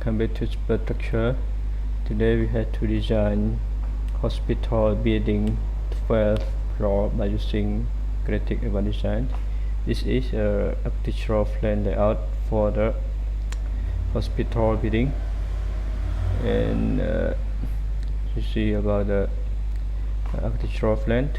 Welcome back to Structure. Today we had to design hospital building 12 floor by using Graitec design. This is a architectural plan layout for the hospital building, and you see about the architectural plan.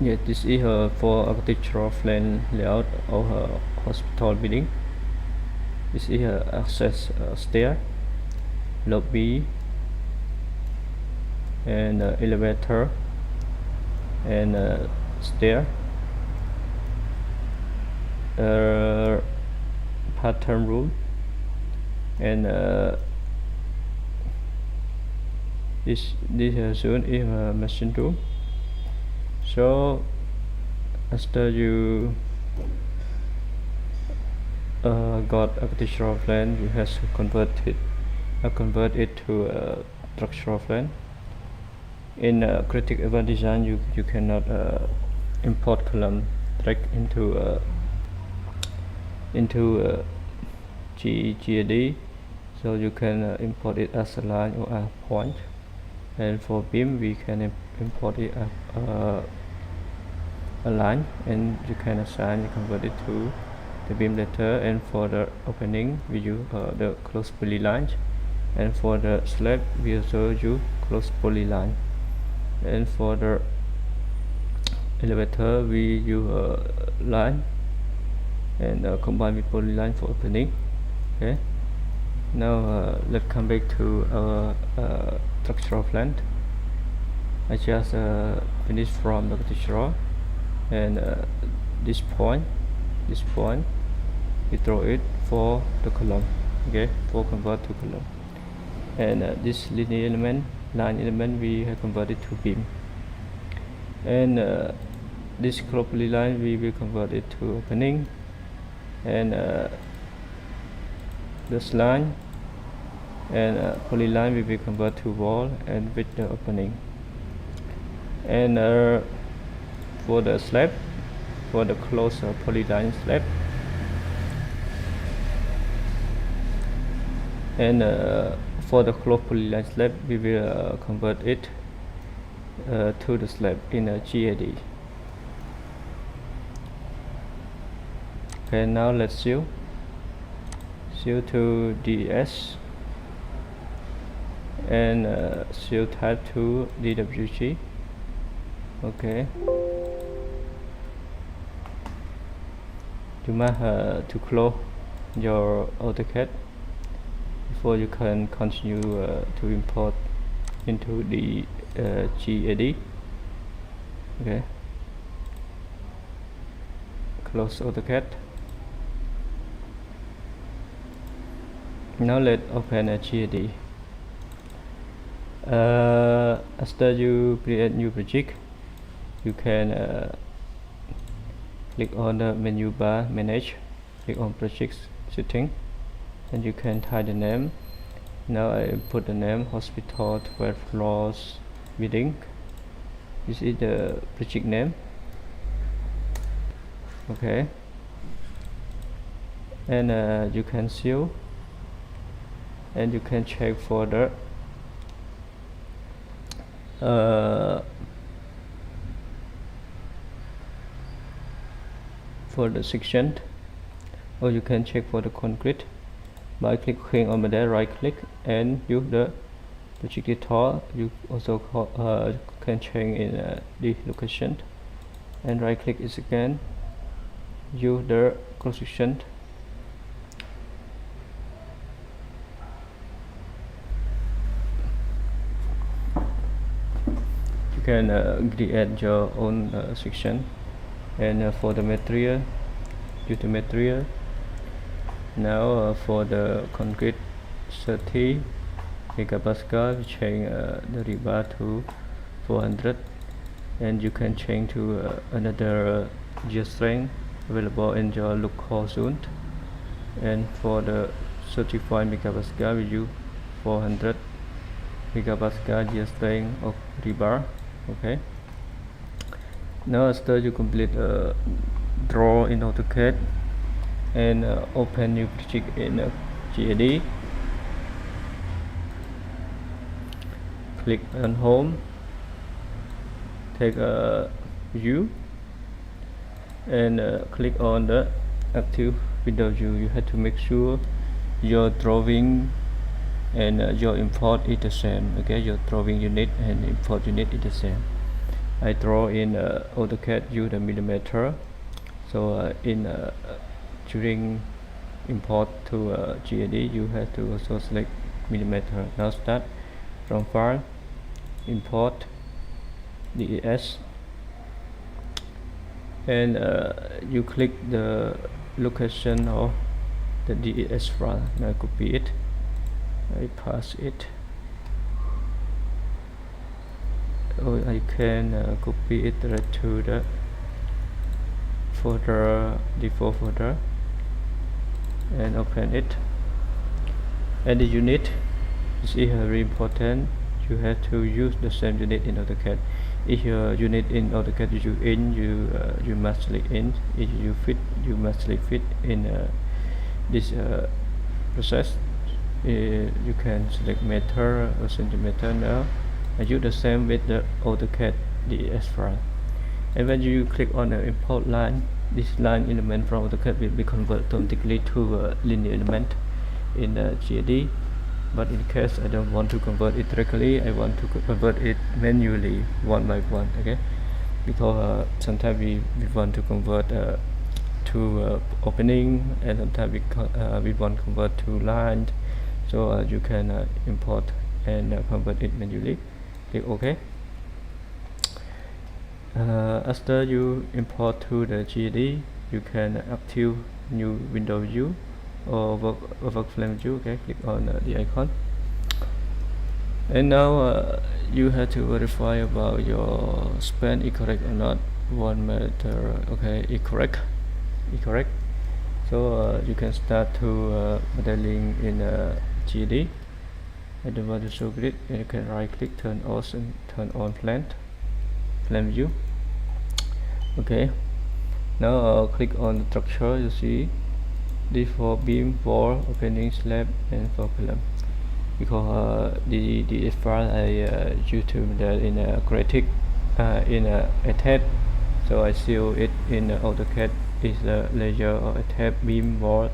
Yeah, this is for architectural plan layout of a hospital building. This is access stair, lobby, and elevator, and stair, pattern room, and this zone is a machine room. So after you got architectural plan, you have to convert it to a structural plan. In Graitec design, you cannot import column direct into GAD, so you can import it as a line or a point. And for beam, we can import it as a line, and you can assign, you convert it to the beam letter. And for the opening, we use the closed polyline, and for the slab, we also use closed polyline. And for the elevator, we use a line and combine with polyline for opening. Okay. Now let's come back to our structural plan. I just finished from the architectural, and this point, we draw it for the column. Okay, for convert to column. And this line element, we have converted to beam. And this closed polyline, we will convert it to opening. And this line and polyline will be converted to wall and with the opening. And for the slab, for the closed polyline slab, and for the closed polyline slab, we will convert it to the slab in a GAD. Okay, now let's seal to DES and seal type to DWG. Okay, you must to close your AutoCAD before you can continue to import into the GAD. Okay, close AutoCAD. Now let's open a GAD. After you create new project, you can click on the menu bar, manage, click on project setting, and you can type the name. Now I put the name hospital 12 floors building. This is the project name. Okay, and you can seal, and you can check for the section, or you can check for the concrete by clicking on there, right click and use the project editor. You also can change in the location, and right click is again, use the cross section. You can create your own section, and for the material, use the material. Now for the concrete 30 megapascal, we change the rebar to 400, and you can change to another gear strength available in your local zone. And for the 35 megapascal, we use 400 megapascal gear strength of rebar. Okay, now after you complete draw in AutoCAD and open new project in GAD, click on home, take a view, and click on the active window view. You have to make sure your drawing and your import is the same. Okay, your drawing unit and import unit is the same. I draw in AutoCAD use the millimeter, so during import to GAD you have to also select millimeter. Now start from file, import DES, and you click the location of the DES file. Now copy it, I pass it, or I can copy it right to the folder, default folder, and open it. And the unit is very important. You have to use the same unit in AutoCAD. If your unit in AutoCAD you in, you must select in. If you fit, you must select fit in this process. You can select meter or centimeter. Now I use the same with the AutoCAD DES file. And when you click on the import line, this line element from AutoCAD will be converted automatically to a linear element in the GAD. But in case I don't want to convert it directly, I want to convert it manually one by one. Okay, because sometimes we want to convert to opening, and sometimes we want to convert to line. So you can import and convert it manually. Click OK. After you import to the GAD, you can active new window view or work frame view. Okay, click on the icon, and now you have to verify about your span is correct or not. 1 meter. Okay, is correct. So you can start to modeling in GAD. I don't want to show grid, and you can right click, turn off and turn on plan view. Okay, now click on the structure. You see this for beam, wall, opening, slab, and for column. Because the file I used to that in a Graitec in a head, so I seal it in AutoCAD is the layer or a tab, beam, wall,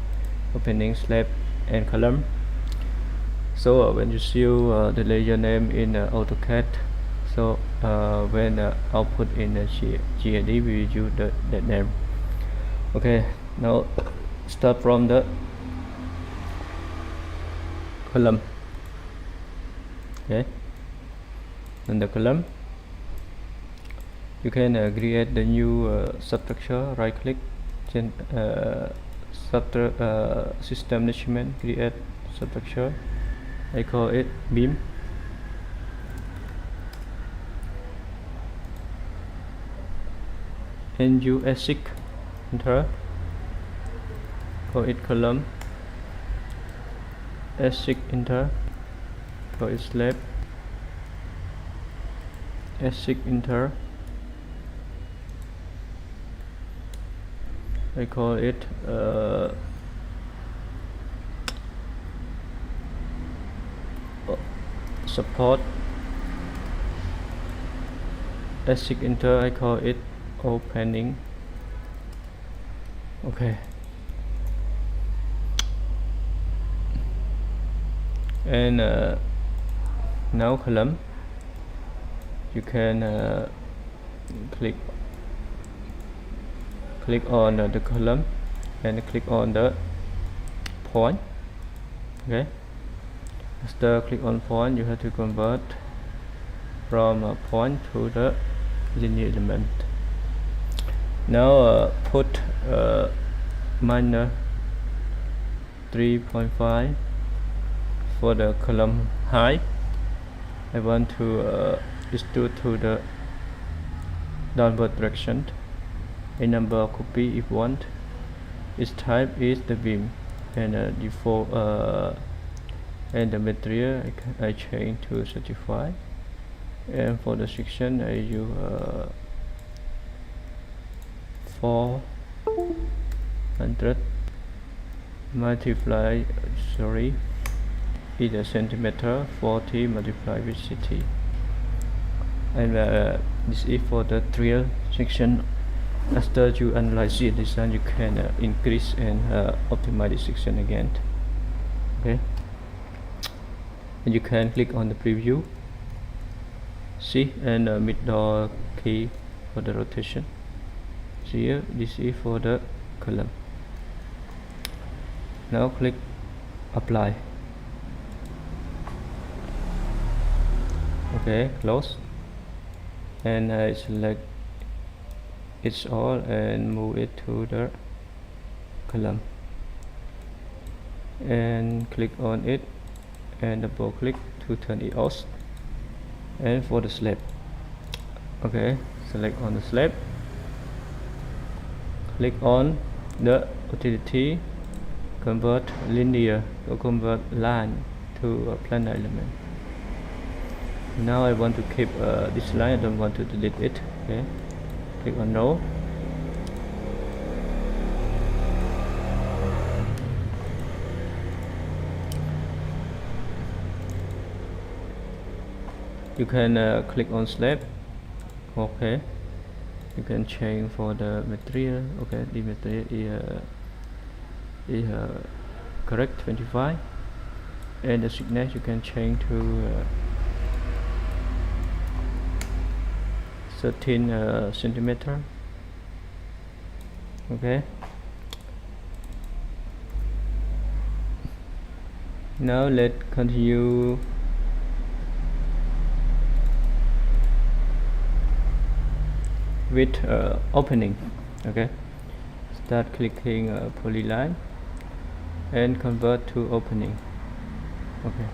opening, slab, and column. So when you see the layer name in AutoCAD, so when output in the GAD, we use that name. Okay, now start from the column. Okay, in the column you can create the new substructure. Right click, system management, create substructure. I call it beam. And you ASIC, enter, call it column, ASIC, enter, call it slab, ASIC, enter, I call it support, ASIC, enter, I call it opening. Okay, and now column, you can click on the column and click on the point. Okay, after click on point, you have to convert from a point to the linear element. Now put minus 3.5 for the column height. I want to extrude to the downward direction. A number of copy if want. Its type is the beam, and default and the material I change to certified. And for the section I use 400 multiply is a centimeter, 40 multiplied with 60. And this is for the trial section. After you analyze the design, you can increase and optimize the section again. Okay, and you can click on the preview, see, and middle key for the rotation. See here, this is for the column. Now click apply. Okay, close, and select it's all and move it to the column, and click on it and double click to turn it off. And for the slab, okay, select on the slab, click on the utility, convert linear or convert line to a planar element. Now I want to keep this line, I don't want to delete it. Okay, click on no. You can click on slab. Okay, you can change for the material. Okay, the material is correct 25, and the thickness you can change to 13 centimeter. Okay, now let's continue with opening. Okay, start clicking polyline and convert to opening. Okay,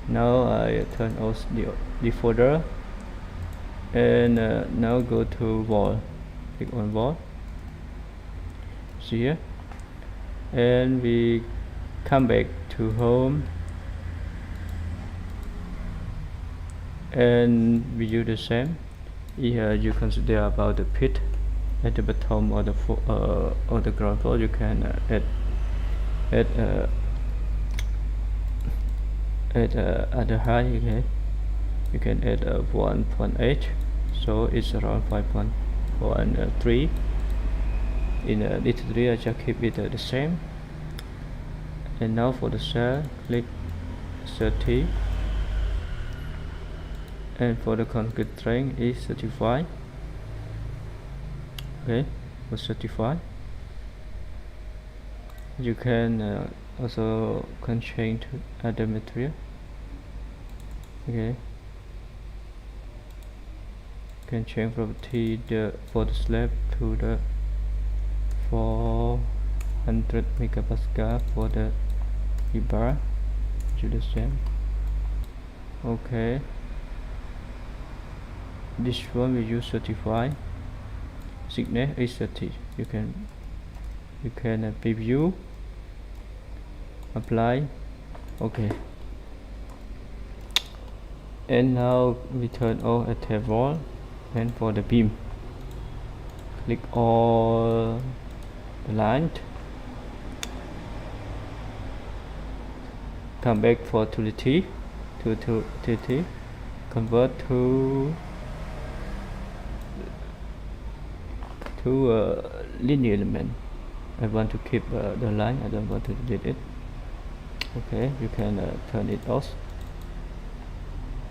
now I turn off the folder, and now go to wall, click on wall, see here, and we come back to home, and we do the same. Here you consider about the pit at the bottom or the ground floor. You can add other height. Okay, you can add 1.8, so it's around 5.8 1 3. In this 3 I just keep it the same. And now for the cell, click 30, and for the constraint is 35. Okay, for 35 you can also can change to other material. Okay, can change property for the slab to the 400 megapascal for the rebar to the same. Okay, this one we use 35, thickness is 30. You can preview, apply. Okay, and now we turn on a table. And for the beam, click all the line, come back for utility, convert to linear element. I want to keep the line, I don't want to delete it. Okay, you can turn it off.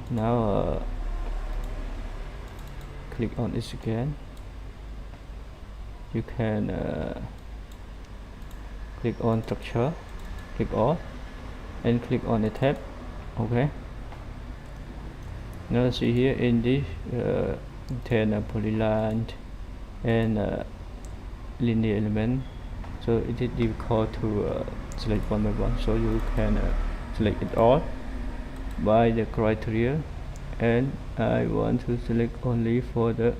Now click on it again. You can click on structure, click all, and click on the tab. Okay, now see here in this contain polyline and linear element, so it is difficult to select one by one, so you can select it all by the criteria, and I want to select only for the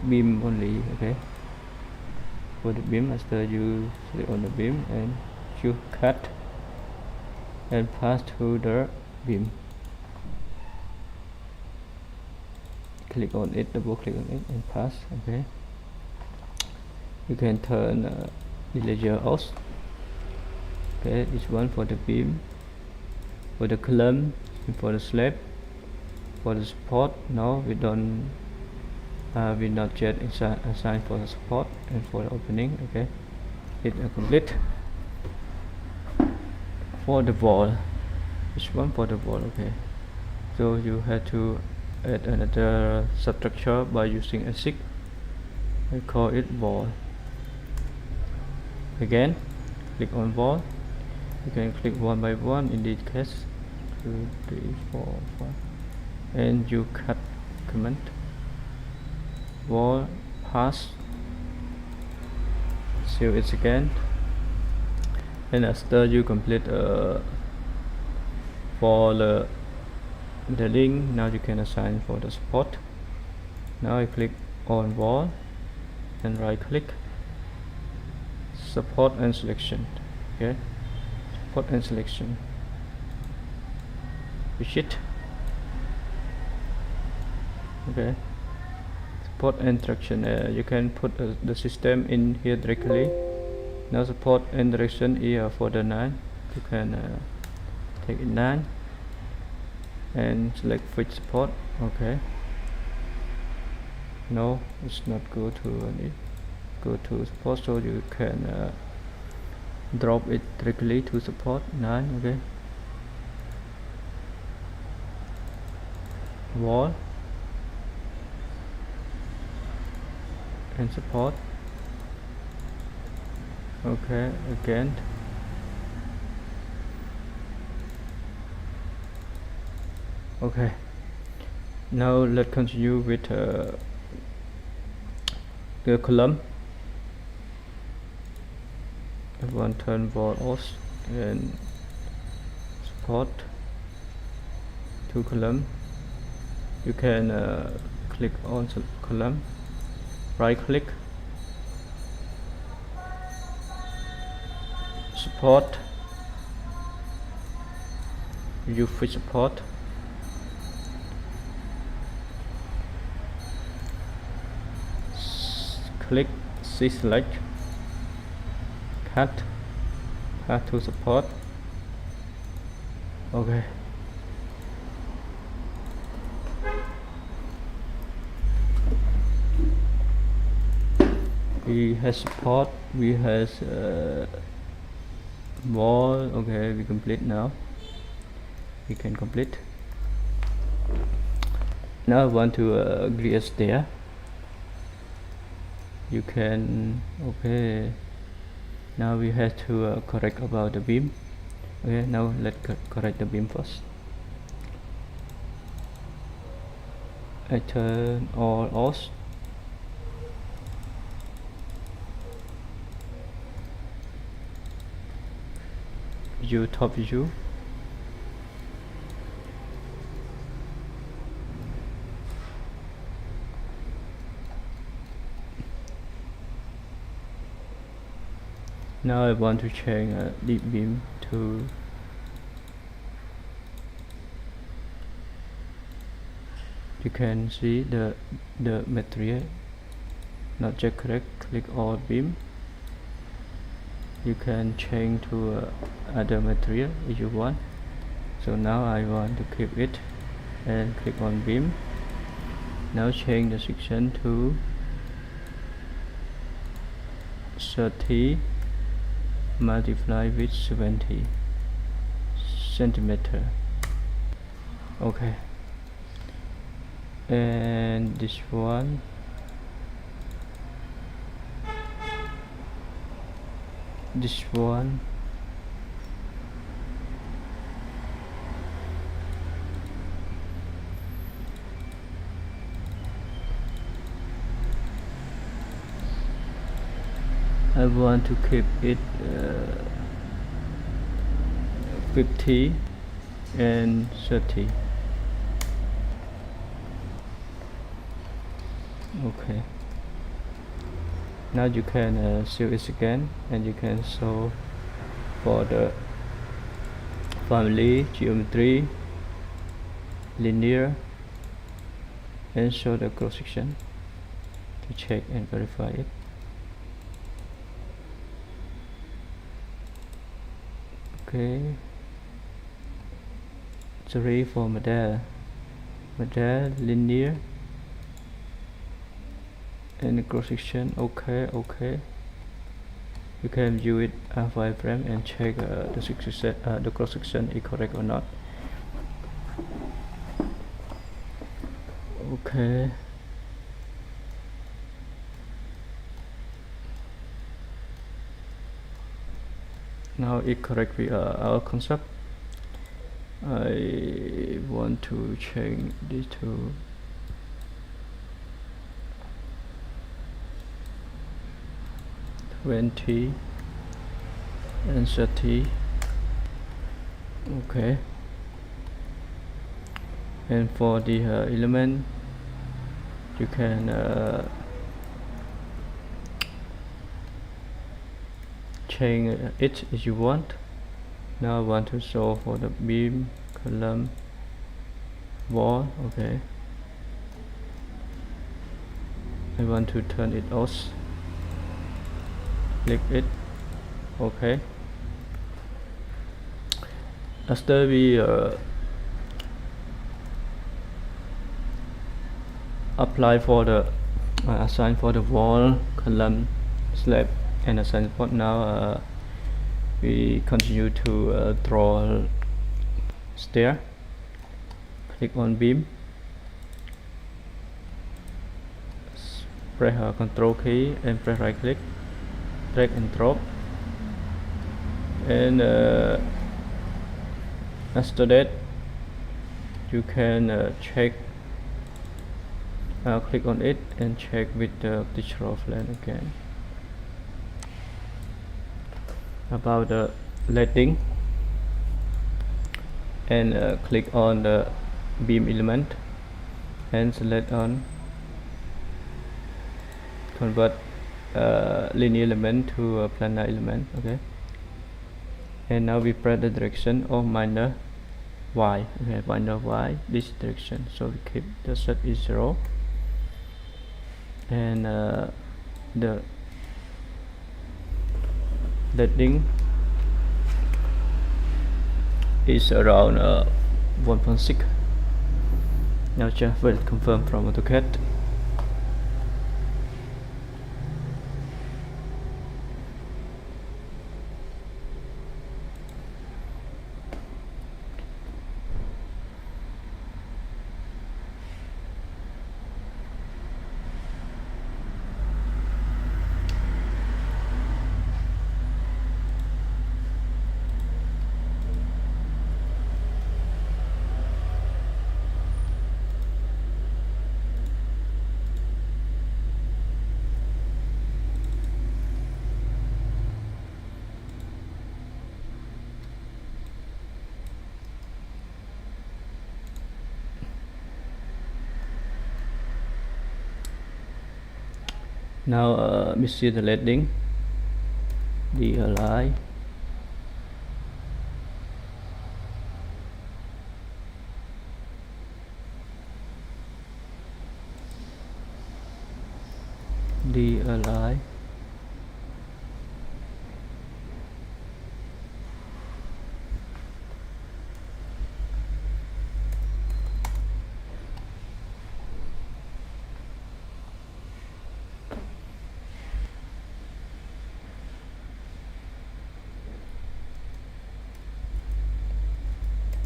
beam only. Okay, for the beam, after you select on the beam and you cut and pass to the beam, click on it, double click on it and pass. Okay, you can turn the layer off. Okay, this one for the beam, for the column, and for the slab. For the support, no, we don't we not yet assigned for the support. And for the opening, okay, it complete. For the wall, this one for the wall. Okay, so you have to add another substructure by using a SIG. I call it wall. Again, click on wall. You can click one by one. In this case, 2 3 4 5, and you cut comment wall pass, save it again, and after you complete for the link, now you can assign for the support. Now I click on wall and right click, support and selection. Okay, support and selection, push it. Okay, support and direction, you can put the system in here directly. Now support and direction here for the 9, you can take it 9 and select fixed support. Okay, no, it's not go to support, so you can drop it directly to support 9. Okay, wall and support. Okay, again, okay, now let's continue with the column. I want to turn wall off and support to column. You can click on column, right click, support, you fix support, click C select, cut, path to support. Okay, we has support, we has wall. Okay, we complete now. We can complete. Now I want to agree as there. You can, okay. Now we have to correct about the beam. Okay, now let's correct the beam first. I turn all off. View, top view. Now I want to change deep beam to you can see the material not just correct. Click all beam. You can change to other material if you want. So now I want to keep it and click on beam. Now change the section to 30 multiply with 70 centimeter. Okay, and this one I want to keep it 50 and 30. Okay, now you can show it again, and you can show for the family, geometry, linear, and show the cross section to check and verify it. Okay, 3 for model, linear, and the cross section. Okay, you can view it wireframe and check the cross section is correct or not. Okay, now it correct with our concept. I want to change this to and 30. Okay, and for the element you can change it if you want. Now I want to show for the beam, column, wall. Okay, I want to turn it off. Click it. Okay, after we apply for the assign for the wall, column, slab, and assign support. Now we continue to draw stair. Click on beam, press Control key and press right click, drag and drop, and after that you can check, click on it and check with the digital plan again about the lighting, and click on the beam element and select on convert linear element to a planar element. Okay, and now we press the direction of minor y. Okay, minor y this direction, so we keep the set is 0, and the lighting is around 1.6. Now just will confirm from AutoCAD. Now we see the leading, DLI, DLI,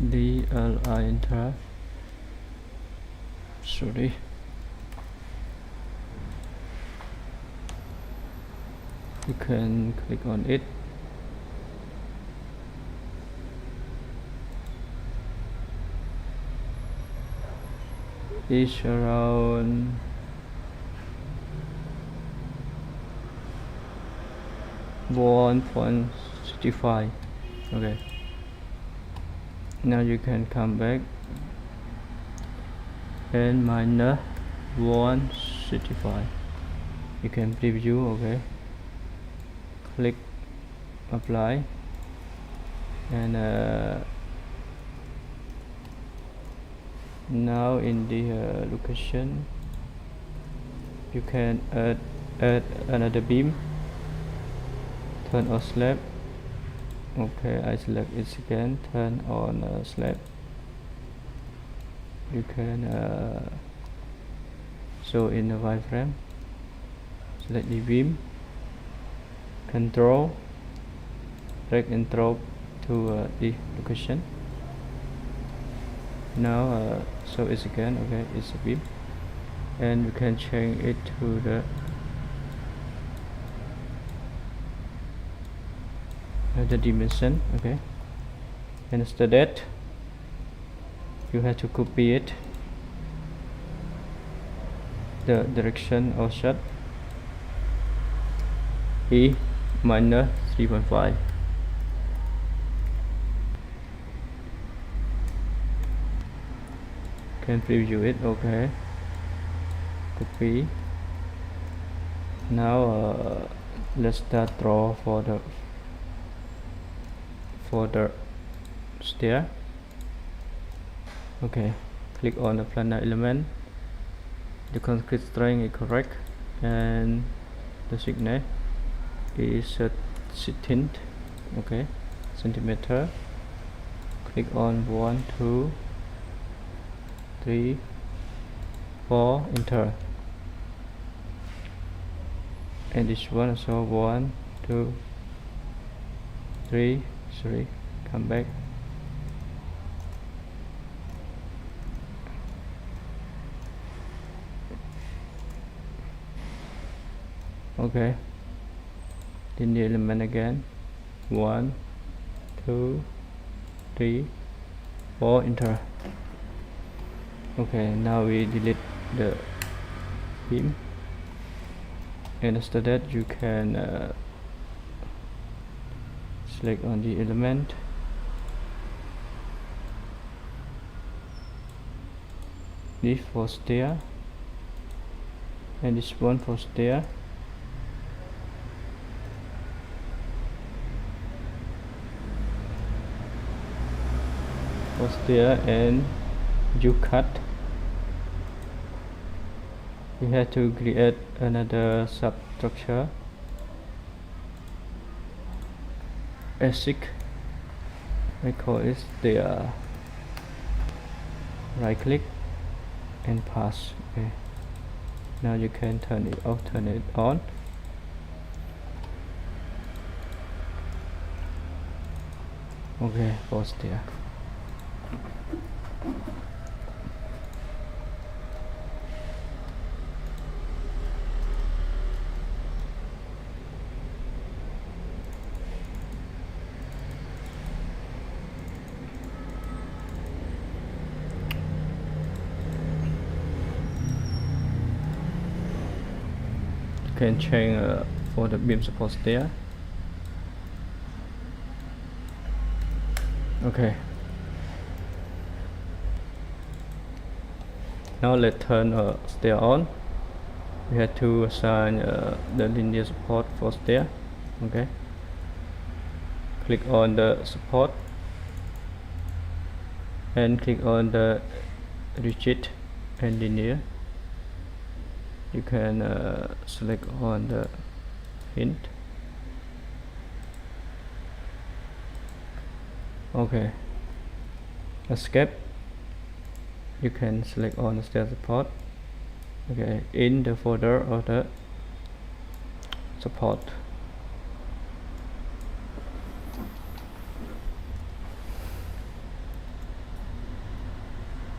DLI enter. Sorry. You can click on it. It's around 1.65. Okay, now you can come back and minus 165. You can preview. Okay, click apply, and now in the location you can add another beam, turn on slab. Okay, I select it again, turn on slab. You can show in the wireframe, select the beam, control, drag and drop to the location. Now show it again. Okay, it's a beam, and you can change it to the dimension. Okay, and after that you have to copy it, the direction of shot E minus 3.5. Can preview it. Okay, copy. Now let's start draw for the stair. Okay, click on the planar element. The concrete strength is correct, and the thickness is 16. Okay, centimeter. Click on 1, 2, 3, 4, enter. And this one also 1, 2, 3. Sorry, come back. Okay, in the element again, 1, 2, 3, 4, enter. Okay, now we delete the beam, and after that you can select on the element, this for stair, and this one for stair. And you cut. You have to create another substructure, ASIC. I call it the right click and pass. Okay, now you can turn it off, turn it on. Okay, pause there. Can change for the beam support there. Okay, now let's turn stair on. we have to assign the linear support for stair. Okay, click on the support and click on the rigid and linear. You can select on the hint. Okay, escape. You can select on the stair support. Okay, in the folder of the support.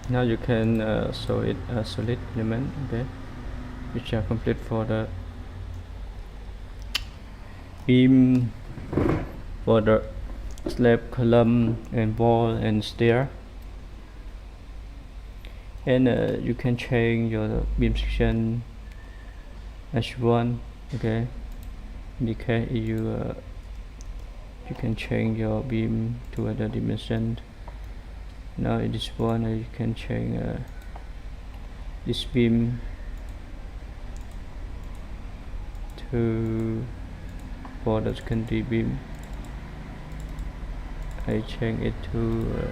Now you can show it as solid element. Okay, which are complete for the beam, for the slab, column, and wall and stair. And you can change your beam section as you want. Okay, in the case you can change your beam to other dimension. Now in this one you can change this beam to for the secondary beam. I change it to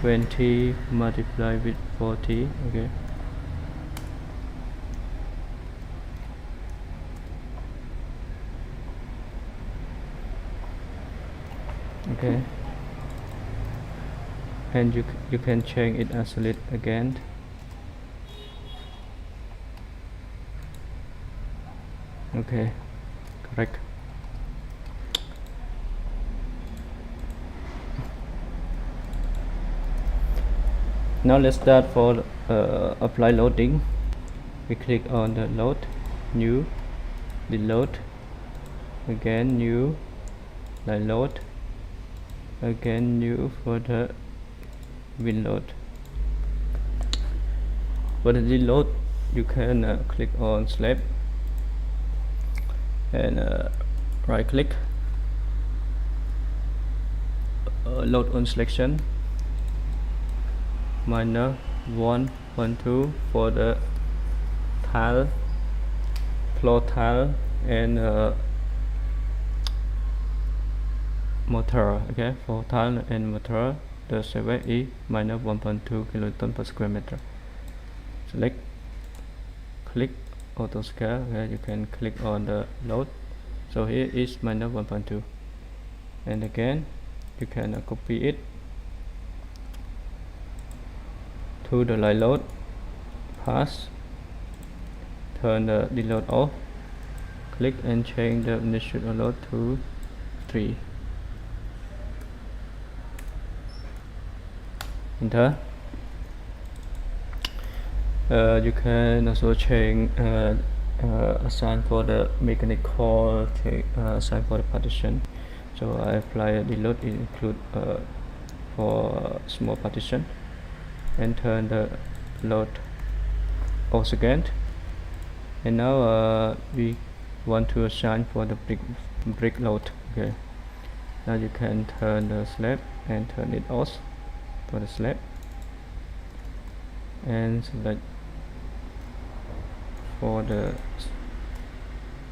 20 multiplied with 40. Okay, okay, and you can change it as solid again. Okay, correct. Now let's start for apply loading. We click on the load, new, the load, again new, the load, again new for the win load. For the load, you can click on slab and right click, load on selection, minor 1, 1, 2 for the tile, floor tile, and mortar. Okay, for tile and mortar, the survey is minus 1.2 kilonewton per square meter. Select, click auto scale. Okay, you can click on the load. So here is minus 1.2, and again you can copy it to the line load, pass, turn the deload off, click and change the initial load to 3. Enter. You can also change assign for the mechanical assign for the partition. So I apply a deload, it include for small partition, and turn the load off again. And now we want to assign for the brick load. Okay, now you can turn the slab and turn it off for the slab, and select for the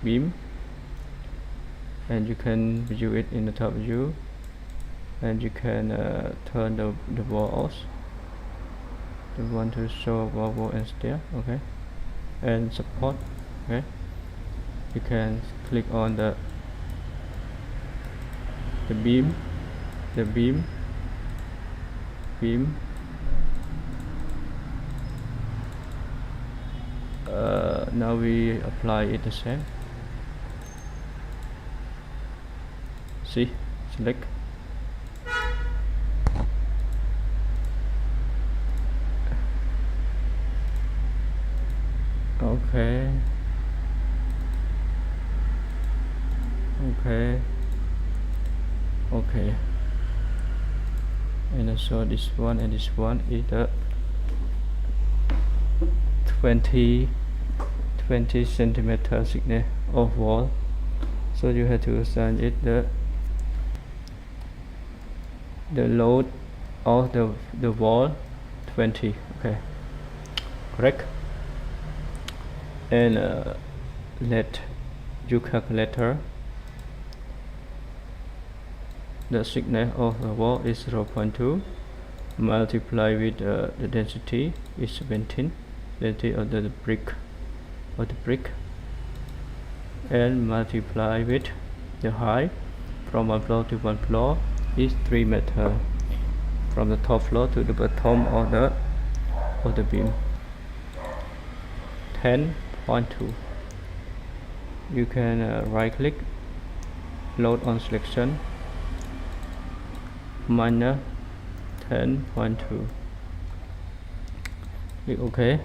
beam, and you can view it in the top view, and you can turn the wall off. You want to show wall and stair. Okay, and support. Okay, you can click on the beam, now we apply it the same. See, select, okay, and also this one and this one is the 20 centimeter thickness of wall, so you have to assign it the load of the wall 20. Okay, correct. and let you calculator the thickness of the wall is 0.2 multiply with the density is 17 density of the brick and multiply with the height from one floor to one floor is 3 meters from the top floor to the bottom of the beam 10.2. You can right click load on selection minus 10.2, click OK.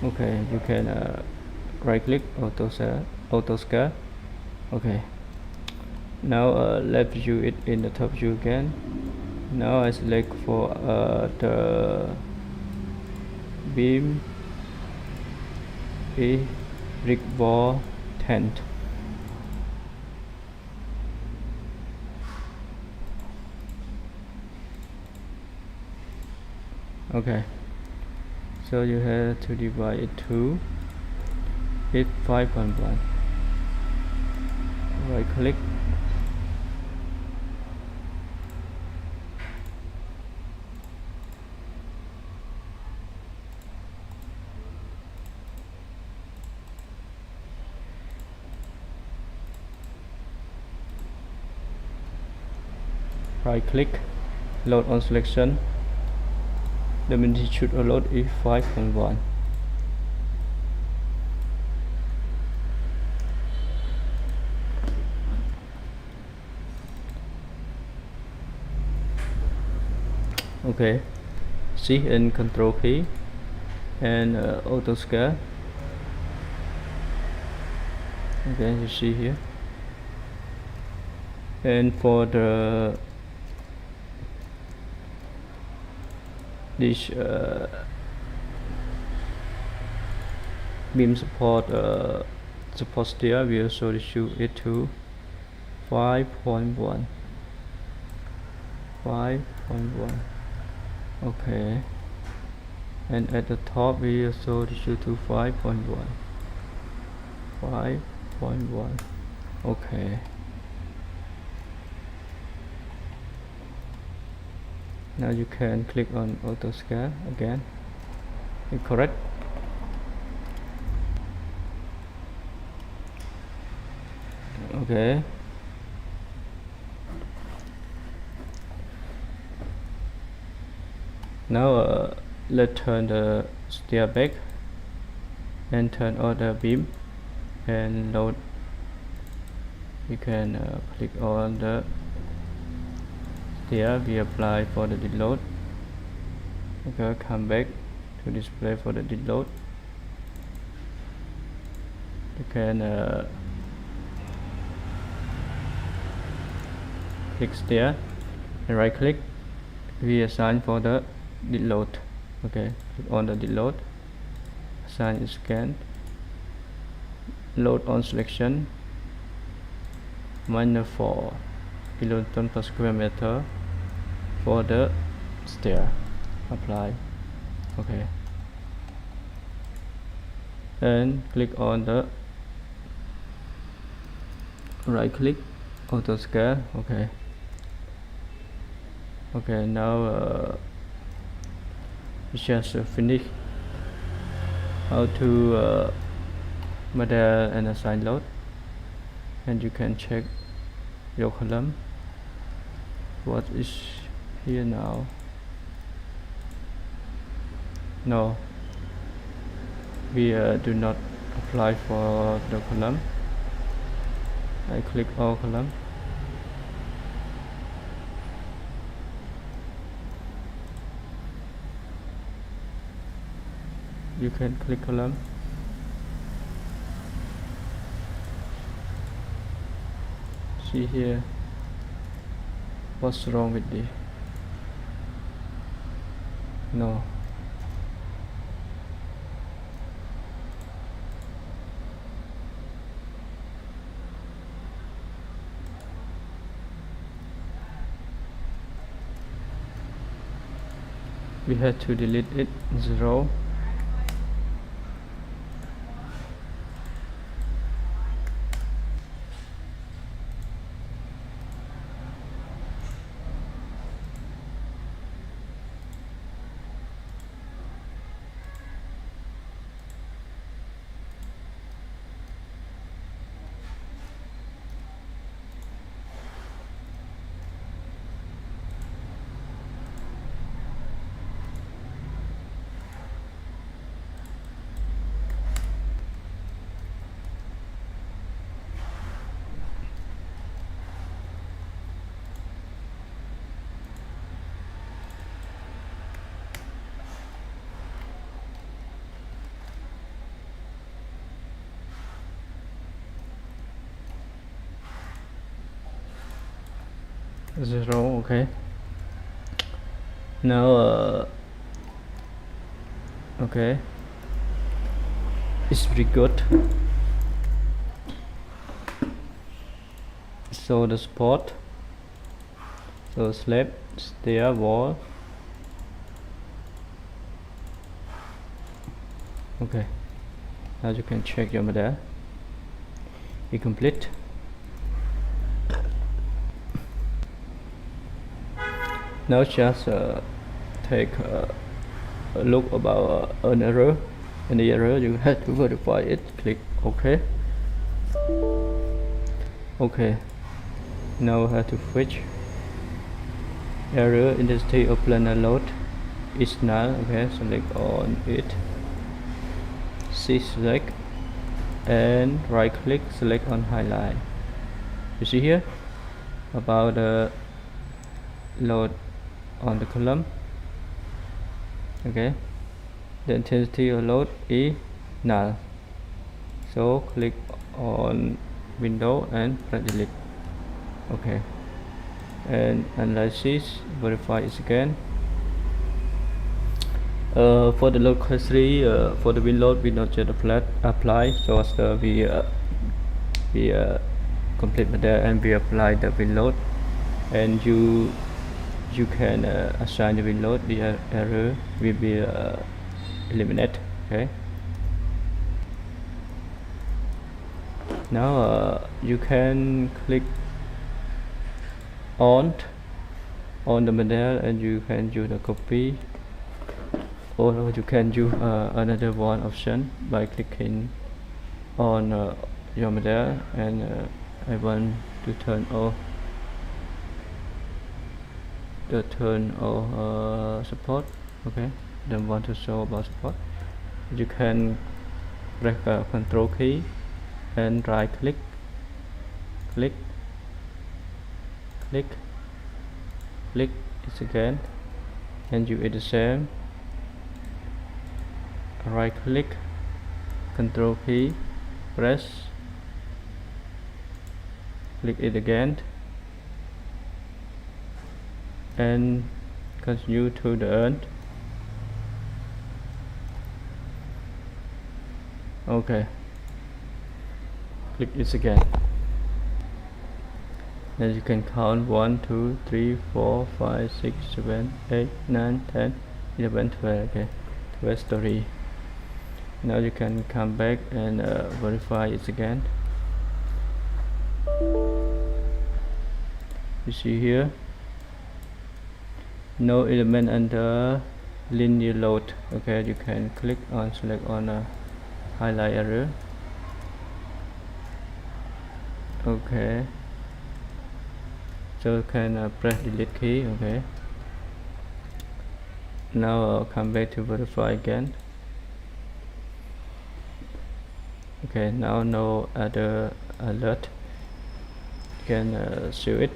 Okay, you can right click auto scale. Okay, now left view it in the top view again. Now I select for the beam a brick wall tent. Okay, so you have to divide it to 5.1. Right click, right click load on selection. The magnitude of load is 5.1. Okay, C and control key and auto scale. Okay, you see here. And for the this beam support stair, we also issue it to 5.1. Okay, and at the top we also issue to 5.1. Okay, now you can click on auto scale again. Correct. Okay, now let's turn the stair back and turn on the beam and load. You can click on the stair we apply for the deload. Okay, come back to display for the deload. You can click stair and right click, we assign for the deload. Okay, click on the deload, assign scan, load on selection -4 kilonewton per square meter for the stair. Apply. Okay, and click on the right click auto scale. Okay, now we just finish how to model and assign load, and you can check your column what is here now. No, we do not apply for the column. I click all column. You can click column. See here what's wrong with this. No, we had to delete it. 0. Zero. Okay, now okay, it's pretty good. So the support, so slab, stair, wall. Okay, now you can check your model. Be complete. Now just take a look about an error. In the error, you have to verify it. Click OK. Okay. Now have to switch. Error intensity of planar load is null. Okay, select on it. Select and right click, select on highlight. You see here about the load on the column. Okay, the intensity of load is null. So click on window and press delete. Okay, and analysis, verify it again. For the load history, for the wind load we not yet apply, so after we complete there and we apply the wind load, and you can assign the wind load. The error will be eliminated. Okay, now you can click on the model and you can use the copy, or you can use another one option by clicking on your model, and I want to turn off support. Okay, don't want to show about support. You can press control key and right click, click it again, and you do the same. Right click, control key, press, click it again, and continue to the end. Okay, click it again. Then you can count 1 2 3 4 5 6 7 8 9 10 11 12. Okay, 12 story. Now you can come back and verify it again. You see here no element under linear load. Okay, you can click on, select on highlight error. Okay, so you can press delete key. Okay, now come back to verify again. Okay, now no other alert. You can show it.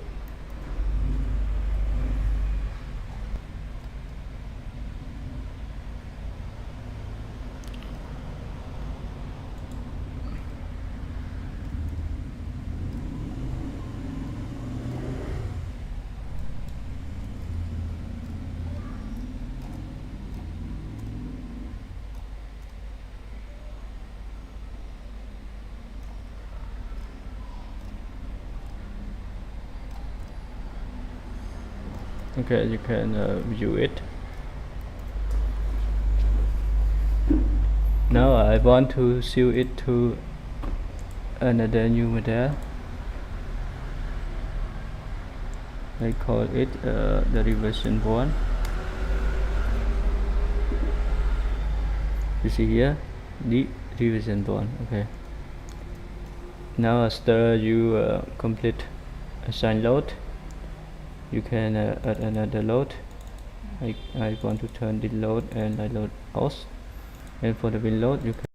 Okay, you can view it. Now I want to shift it to another new model. I call it the reversion 1. You see here the revision 1. Okay, now after you complete assign load, you can add another load. I want to turn the load and I load out, and for the win load you can